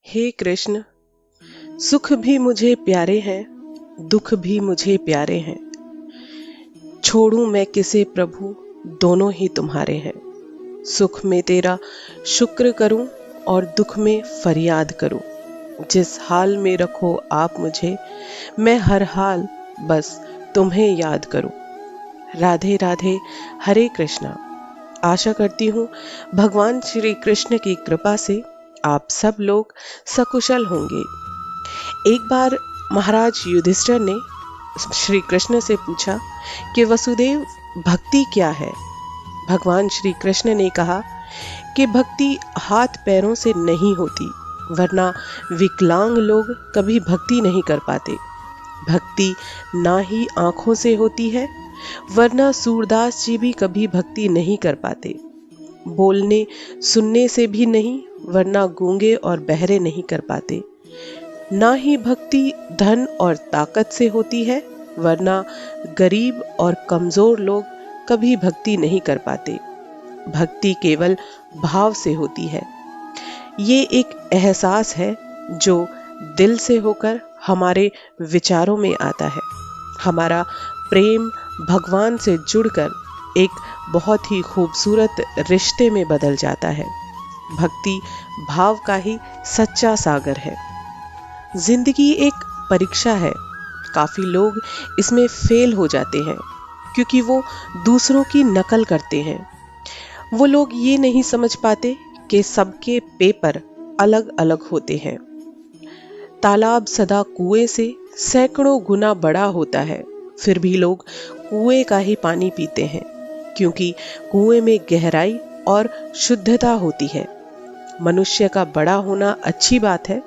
हे कृष्ण, सुख भी मुझे प्यारे हैं, दुख भी मुझे प्यारे हैं। छोड़ूं मैं किसे प्रभु, दोनों ही तुम्हारे हैं। सुख में तेरा शुक्र करूं और दुख में फरियाद करूं। जिस हाल में रखो आप मुझे, मैं हर हाल बस तुम्हें याद करूं। राधे राधे, हरे कृष्णा। आशा करती हूँ भगवान श्री कृष्ण की कृपा से आप सब लोग सकुशल होंगे। एक बार महाराज युधिष्ठिर ने श्री कृष्ण से पूछा कि वसुदेव, भक्ति क्या है। भगवान श्री कृष्ण ने कहा कि भक्ति हाथ पैरों से नहीं होती, वरना विकलांग लोग कभी भक्ति नहीं कर पाते। भक्ति ना ही आंखों से होती है, वरना सूरदास जी भी कभी भक्ति नहीं कर पाते। बोलने सुनने से भी नहीं, वरना गूंगे और बहरे नहीं कर पाते। ना ही भक्ति धन और ताकत से होती है, वरना गरीब और कमजोर लोग कभी भक्ति नहीं कर पाते। भक्ति केवल भाव से होती है। ये एक एहसास है जो दिल से होकर हमारे विचारों में आता है। हमारा प्रेम भगवान से जुड़कर एक बहुत ही खूबसूरत रिश्ते में बदल जाता है। भक्ति भाव का ही सच्चा सागर है। जिंदगी एक परीक्षा है। काफी लोग इसमें फेल हो जाते हैं क्योंकि वो दूसरों की नकल करते हैं। वो लोग ये नहीं समझ पाते कि सबके पेपर अलग अलग होते हैं। तालाब सदा कुएं से सैकड़ों गुना बड़ा होता है, फिर भी लोग कुएं का ही पानी पीते हैं, क्योंकि कुएं में गहराई और शुद्धता होती है। मनुष्य का बड़ा होना अच्छी बात है,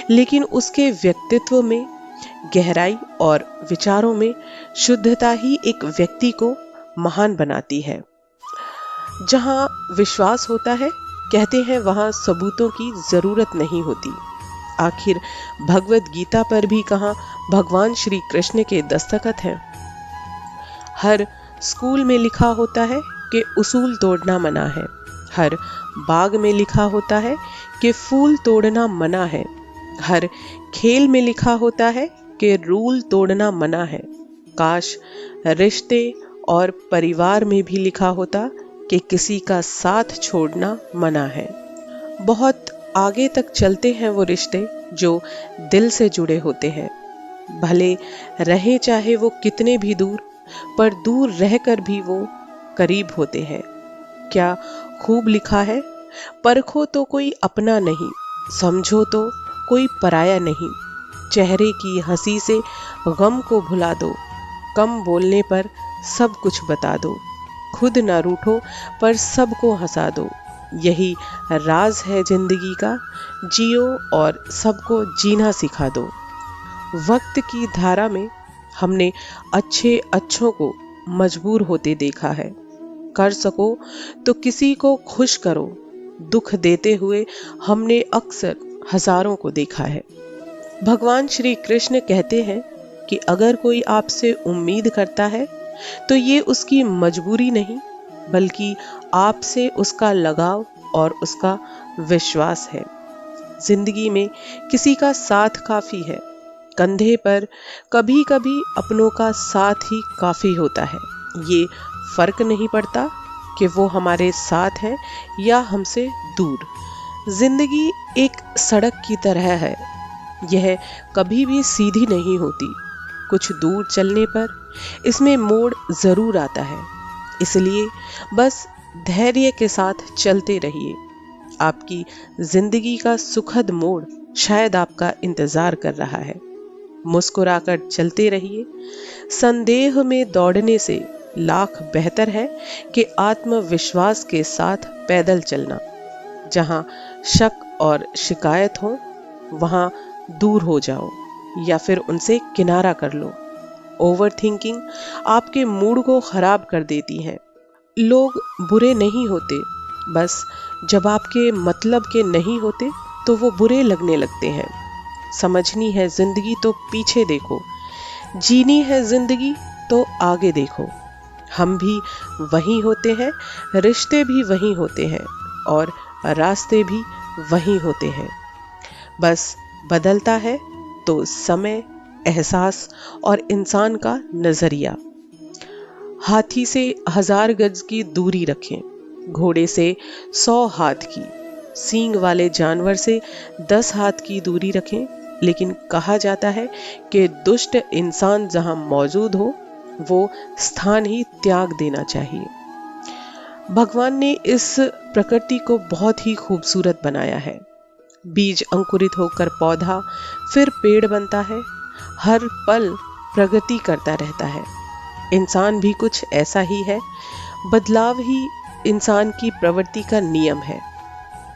लेकिन उसके व्यक्तित्व में गहराई और विचारों में शुद्धता ही एक व्यक्ति को महान बनाती है। जहां विश्वास होता है, कहते हैं, वहां सबूतों की जरूरत नहीं होती। आखिर भगवत गीता पर भी कहां भगवान श्री कृष्ण के दस्तखत हैं। हर स्कूल में लिखा होता है कि उसूल तोड़ना मना है। हर बाग में लिखा होता है कि फूल तोड़ना मना है। हर खेल में लिखा होता है कि रूल तोड़ना मना है। काश रिश्ते और परिवार में भी लिखा होता कि किसी का साथ छोड़ना मना है। बहुत आगे तक चलते हैं वो रिश्ते जो दिल से जुड़े होते हैं। भले रहे चाहे वो कितने भी दूर, पर दूर रहकर भी वो करीब होते हैं। क्या खूब लिखा है, परखो तो कोई अपना नहीं, समझो तो कोई पराया नहीं। चेहरे की हंसी से गम को भुला दो, कम बोलने पर सब कुछ बता दो। खुद ना रूठो पर सबको हंसा दो। यही राज है जिंदगी का, जियो और सबको जीना सिखा दो। वक्त की धारा में हमने अच्छे अच्छों को मजबूर होते देखा है। कर सको तो किसी को खुश करो। दुख देते हुए हमने अक्सर हजारों को देखा है। भगवान श्री कृष्ण कहते हैं कि अगर कोई आपसे उम्मीद करता है तो ये उसकी मजबूरी नहीं, बल्कि आपसे उसका लगाव और उसका विश्वास है। जिंदगी में किसी का साथ काफी है। कंधे पर कभी कभी अपनों का साथ ही काफी होता है। ये फर्क नहीं पड़ता कि वो हमारे साथ है या हमसे दूर। जिंदगी एक सड़क की तरह है। यह कभी भी सीधी नहीं होती। कुछ दूर चलने पर इसमें मोड़ जरूर आता है। इसलिए बस धैर्य के साथ चलते रहिए। आपकी जिंदगी का सुखद मोड़ शायद आपका इंतजार कर रहा है। मुस्कुराकर चलते रहिए। संदेह में दौड़ने से लाख बेहतर है कि आत्मविश्वास के साथ पैदल चलना। जहां शक और शिकायत हो, वहां दूर हो जाओ या फिर उनसे किनारा कर लो। ओवर थिंकिंग आपके मूड को खराब कर देती है। लोग बुरे नहीं होते, बस जब आपके मतलब के नहीं होते तो वो बुरे लगने लगते हैं। समझनी है जिंदगी तो पीछे देखो, जीनी है जिंदगी तो आगे देखो। हम भी वही होते हैं, रिश्ते भी वही होते हैं और रास्ते भी वही होते हैं। बस बदलता है तो समय, एहसास और इंसान का नजरिया। हाथी से 1000 गज की दूरी रखें, घोड़े से 100 हाथ की, सींग वाले जानवर से 10 हाथ की दूरी रखें, लेकिन कहा जाता है कि दुष्ट इंसान जहां मौजूद हो वो स्थान ही त्याग देना चाहिए। भगवान ने इस प्रकृति को बहुत ही खूबसूरत बनाया है। बीज अंकुरित होकर पौधा, फिर पेड़ बनता है, हर पल प्रगति करता रहता है। इंसान भी कुछ ऐसा ही है। बदलाव ही इंसान की प्रवृत्ति का नियम है।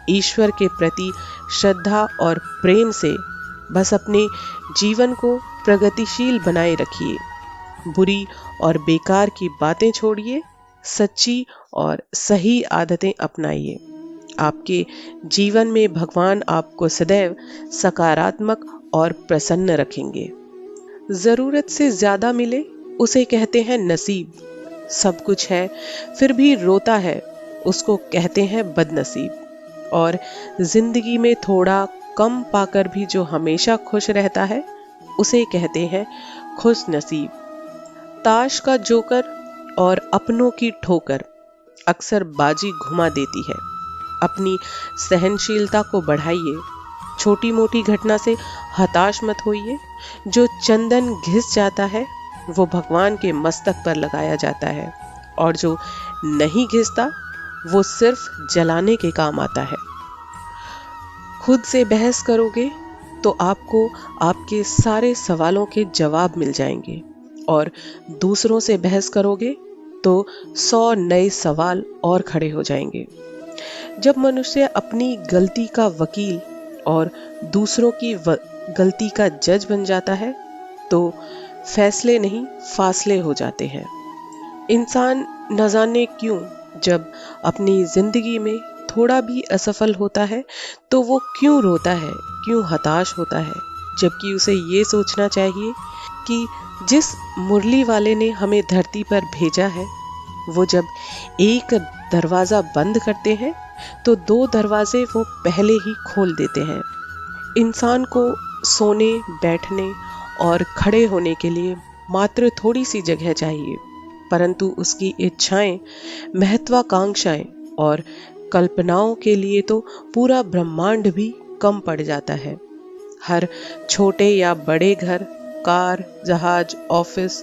ईश्वर के प्रति श्रद्धा और प्रेम से बस अपने जीवन को प्रगतिशील बनाए रखिए। बुरी और बेकार की बातें छोड़िए, सच्ची और सही आदतें अपनाइए। आपके जीवन में भगवान आपको सदैव सकारात्मक और प्रसन्न रखेंगे। जरूरत से ज्यादा मिले उसे कहते हैं नसीब। सब कुछ है फिर भी रोता है उसको कहते हैं बदनसीब। और जिंदगी में थोड़ा कम पाकर भी जो हमेशा खुश रहता है उसे कहते हैं खुश नसीब। ताश का जोकर और अपनों की ठोकर अक्सर बाजी घुमा देती है। अपनी सहनशीलता को बढ़ाइए। छोटी मोटी घटना से हताश मत होइए। जो चंदन घिस जाता है वो भगवान के मस्तक पर लगाया जाता है, और जो नहीं घिसता वो सिर्फ जलाने के काम आता है। खुद से बहस करोगे तो आपको आपके सारे सवालों के जवाब मिल जाएंगे, और दूसरों से बहस करोगे तो 100 नए सवाल और खड़े हो जाएंगे। जब मनुष्य अपनी गलती का वकील और दूसरों की गलती का जज बन जाता है तो फैसले नहीं फासले हो जाते हैं। इंसान न जाने क्यों जब अपनी जिंदगी में थोड़ा भी असफल होता है तो वो क्यों रोता है, क्यों हताश होता है, जबकि उसे ये सोचना चाहिए कि जिस मुरली वाले ने हमें धरती पर भेजा है वो जब एक दरवाजा बंद करते हैं तो 2 दरवाजे वो पहले ही खोल देते हैं। इंसान को सोने, बैठने और खड़े होने के लिए मात्र थोड़ी सी जगह चाहिए, परंतु उसकी इच्छाएं, महत्वाकांक्षाएं और कल्पनाओं के लिए तो पूरा ब्रह्मांड भी कम पड़ जाता है। हर छोटे या बड़े घर, कार, जहाज, ऑफिस,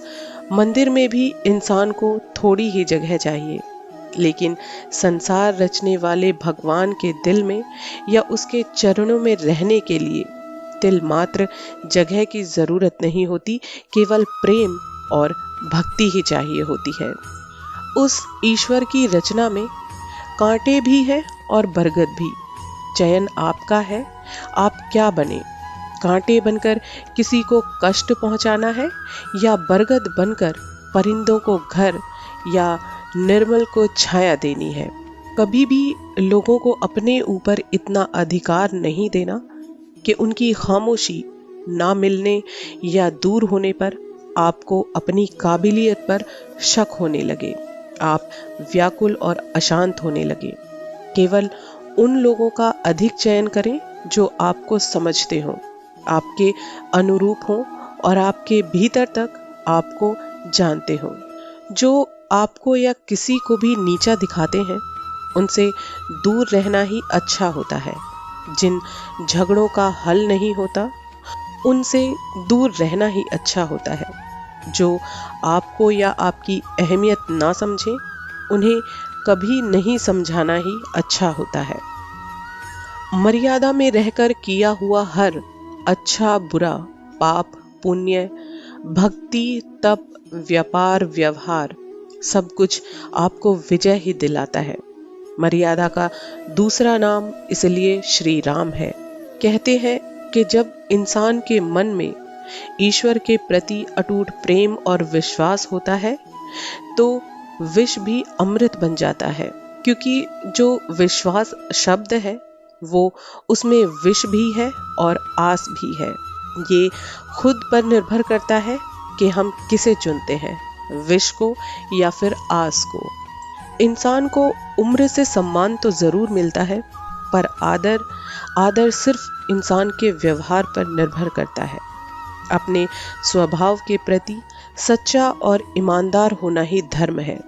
मंदिर में भी इंसान को थोड़ी ही जगह चाहिए, लेकिन संसार रचने वाले भगवान के दिल में या उसके चरणों में रहने के लिए तिल मात्र जगह की जरूरत नहीं होती, केवल प्रेम और भक्ति ही चाहिए होती है। उस ईश्वर की रचना में कांटे भी है और बरगद भी। चयन आपका है, आप क्या बने। कांटे बनकर किसी को कष्ट पहुंचाना है या बरगद बनकर परिंदों को घर या निर्मल को छाया देनी है। कभी भी लोगों को अपने ऊपर इतना अधिकार नहीं देना कि उनकी खामोशी ना मिलने या दूर होने पर आपको अपनी काबिलियत पर शक होने लगे, आप व्याकुल और अशांत होने लगे। केवल उन लोगों का अधिक चयन करें जो आपको समझते हों, आपके अनुरूप हों और आपके भीतर तक आपको जानते हों। जो आपको या किसी को भी नीचा दिखाते हैं उनसे दूर रहना ही अच्छा होता है। जिन झगड़ों का हल नहीं होता उनसे दूर रहना ही अच्छा होता है। जो आपको या आपकी अहमियत ना समझे उन्हें कभी नहीं समझाना ही अच्छा होता है। मर्यादा में रहकर किया हुआ हर अच्छा बुरा, पाप पुण्य, भक्ति तप, व्यापार व्यवहार, सब कुछ आपको विजय ही दिलाता है। मर्यादा का दूसरा नाम इसलिए श्री राम है। कहते हैं कि जब इंसान के मन में ईश्वर के प्रति अटूट प्रेम और विश्वास होता है तो विष भी अमृत बन जाता है, क्योंकि जो विश्वास शब्द है वो उसमें विष भी है और आस भी है। ये खुद पर निर्भर करता है कि हम किसे चुनते हैं, विष को या फिर आस को। इंसान को उम्र से सम्मान तो जरूर मिलता है, पर आदर आदर सिर्फ इंसान के व्यवहार पर निर्भर करता है। अपने स्वभाव के प्रति सच्चा और ईमानदार होना ही धर्म है।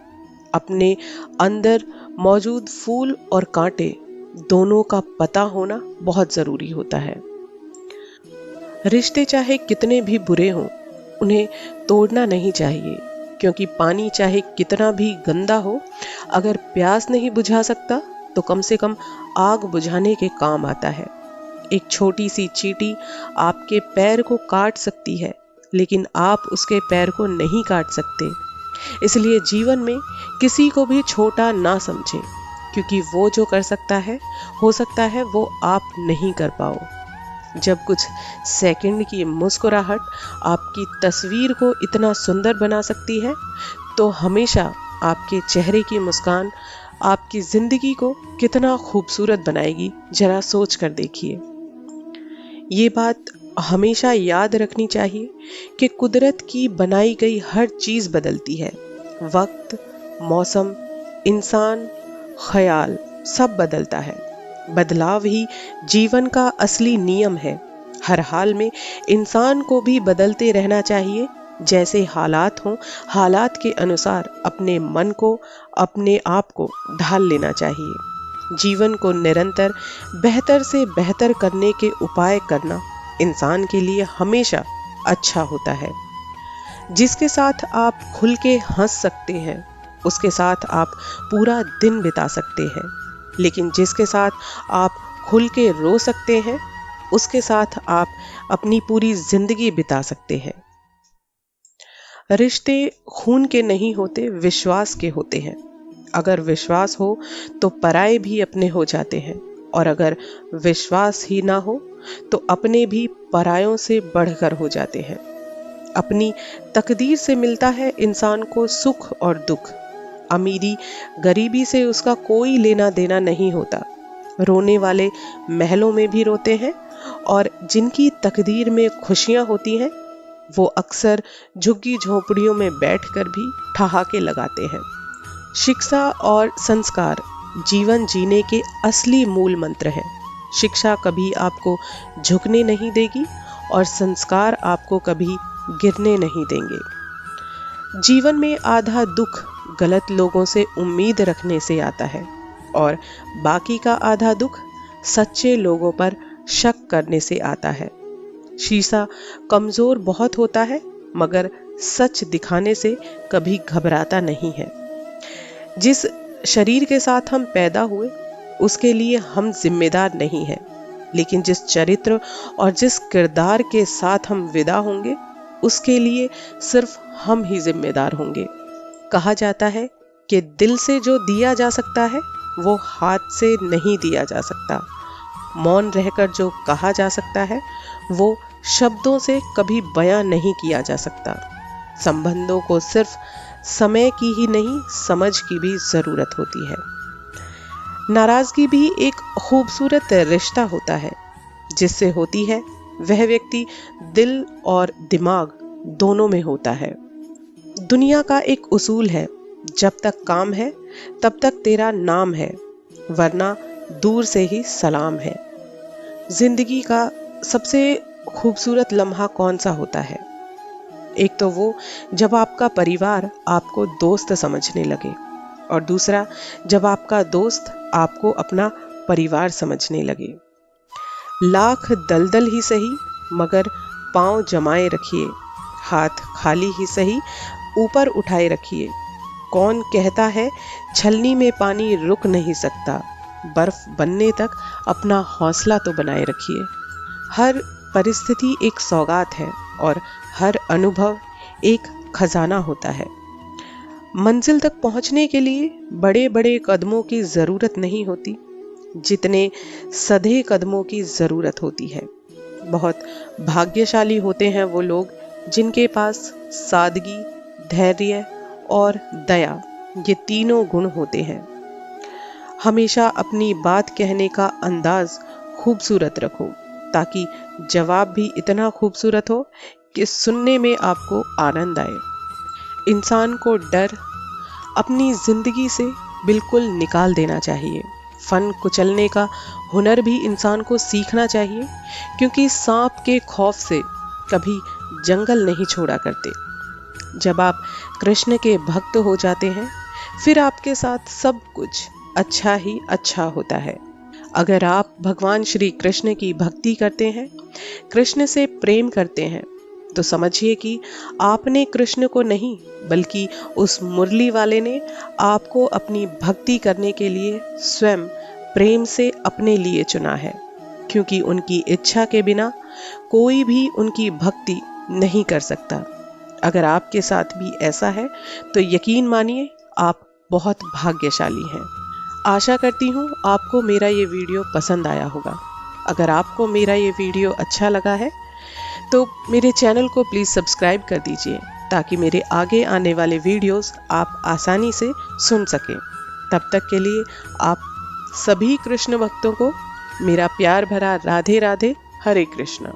अपने अंदर मौजूद फूल और कांटे दोनों का पता होना बहुत जरूरी होता है। रिश्ते चाहे कितने भी बुरे हों, उन्हें तोड़ना नहीं चाहिए, क्योंकि पानी चाहे कितना भी गंदा हो, अगर प्यास नहीं बुझा सकता तो कम से कम आग बुझाने के काम आता है। एक छोटी सी चींटी आपके पैर को काट सकती है, लेकिन आप उसके पैर को नहीं काट सकते। इसलिए जीवन में किसी को भी छोटा ना समझें, क्योंकि वो जो कर सकता है, हो सकता है वो आप नहीं कर पाओ। जब कुछ सेकंड की मुस्कुराहट आपकी तस्वीर को इतना सुंदर बना सकती है, तो हमेशा आपके चेहरे की मुस्कान आपकी जिंदगी को कितना खूबसूरत बनाएगी, जरा सोच कर देखिए। ये बात हमेशा याद रखनी चाहिए कि कुदरत की बनाई गई हर चीज बदलती है। वक्त, मौसम, इंसान, ख्याल सब बदलता है। बदलाव ही जीवन का असली नियम है। हर हाल में इंसान को भी बदलते रहना चाहिए। जैसे हालात हों, हालात के अनुसार अपने मन को, अपने आप को ढाल लेना चाहिए। जीवन को निरंतर बेहतर से बेहतर करने के उपाय करना इंसान के लिए हमेशा अच्छा होता है। जिसके साथ आप खुल के हंस सकते हैं, उसके साथ आप पूरा दिन बिता सकते हैं, लेकिन जिसके साथ आप खुल के रो सकते हैं, उसके साथ आप अपनी पूरी जिंदगी बिता सकते हैं। रिश्ते खून के नहीं होते, विश्वास के होते हैं। अगर विश्वास हो तो पराये भी अपने हो जाते हैं, और अगर विश्वास ही ना हो तो अपने भी परायों से बढ़कर हो जाते हैं। अपनी तकदीर से मिलता है इंसान को सुख और दुख। अमीरी गरीबी से उसका कोई लेना देना नहीं होता। रोने वाले महलों में भी रोते हैं, और जिनकी तकदीर में खुशियां होती हैं, वो अक्सर झुग्गी झोपड़ियों में बैठकर भी ठहाके लगाते हैं। शिक्षा और संस्कार जीवन जीने के असली मूल मंत्र हैं। शिक्षा कभी आपको झुकने नहीं देगी, और संस्कार आपको कभी गिरने नहीं देंगे। जीवन में आधा दुख गलत लोगों से उम्मीद रखने से आता है, और बाकी का आधा दुख सच्चे लोगों पर शक करने से आता है। शीशा कमजोर बहुत होता है, मगर सच दिखाने से कभी घबराता नहीं है। जिस शरीर के साथ हम पैदा हुए, उसके लिए हम जिम्मेदार नहीं हैं, लेकिन जिस चरित्र और जिस किरदार के साथ हम विदा होंगे, उसके लिए सिर्फ हम ही जिम्मेदार होंगे। कहा जाता है कि दिल से जो दिया जा सकता है, वो हाथ से नहीं दिया जा सकता। मौन रहकर जो कहा जा सकता है, वो शब्दों से कभी बयां नहीं किया जा सकता। संबंधों को सिर्फ समय की ही नहीं, समझ की भी जरूरत होती है। नाराजगी भी एक खूबसूरत रिश्ता होता है। जिससे होती है, वह व्यक्ति दिल और दिमाग दोनों में होता है। दुनिया का एक उसूल है, जब तक काम है तब तक तेरा नाम है, वरना दूर से ही सलाम है। जिंदगी का सबसे खूबसूरत लम्हा कौन सा होता है? एक तो वो जब आपका परिवार आपको दोस्त समझने लगे, और दूसरा जब आपका दोस्त आपको अपना परिवार समझने लगे। लाख दलदल ही सही, मगर पांव जमाए रखिए, हाथ खाली ही सही, ऊपर उठाए रखिए। कौन कहता है छलनी में पानी रुक नहीं सकता, बर्फ बनने तक अपना हौसला तो बनाए रखिए। हर परिस्थिति एक सौगात है, और हर अनुभव एक खजाना होता है। मंजिल तक पहुंचने के लिए बड़े बड़े कदमों की जरूरत नहीं होती, जितने सधे कदमों की जरूरत होती है। बहुत भाग्यशाली होते हैं वो लोग जिनके पास सादगी, धैर्य और दया, ये तीनों गुण होते हैं। हमेशा अपनी बात कहने का अंदाज खूबसूरत रखो, ताकि जवाब भी इतना खूबसूरत हो कि सुनने में आपको आनंद आए। इंसान को डर अपनी जिंदगी से बिल्कुल निकाल देना चाहिए। फन कुचलने का हुनर भी इंसान को सीखना चाहिए, क्योंकि सांप के खौफ से कभी जंगल नहीं छोड़ा करते। जब आप कृष्ण के भक्त हो जाते हैं, फिर आपके साथ सब कुछ अच्छा ही अच्छा होता है। अगर आप भगवान श्री कृष्ण की भक्ति करते हैं, कृष्ण से प्रेम करते हैं, तो समझिए कि आपने कृष्ण को नहीं, बल्कि उस मुरली वाले ने आपको अपनी भक्ति करने के लिए स्वयं प्रेम से अपने लिए चुना है, क्योंकि उनकी इच्छा के बिना कोई भी उनकी भक्ति नहीं कर सकता। अगर आपके साथ भी ऐसा है, तो यकीन मानिए आप बहुत भाग्यशाली हैं। आशा करती हूँ आपको मेरा ये वीडियो पसंद आया होगा। अगर आपको मेरा ये वीडियो अच्छा लगा है, तो मेरे चैनल को प्लीज़ सब्सक्राइब कर दीजिए, ताकि मेरे आगे आने वाले वीडियोस आप आसानी से सुन सकें। तब तक के लिए आप सभी कृष्ण भक्तों को मेरा प्यार भरा राधे राधे, हरे कृष्ण।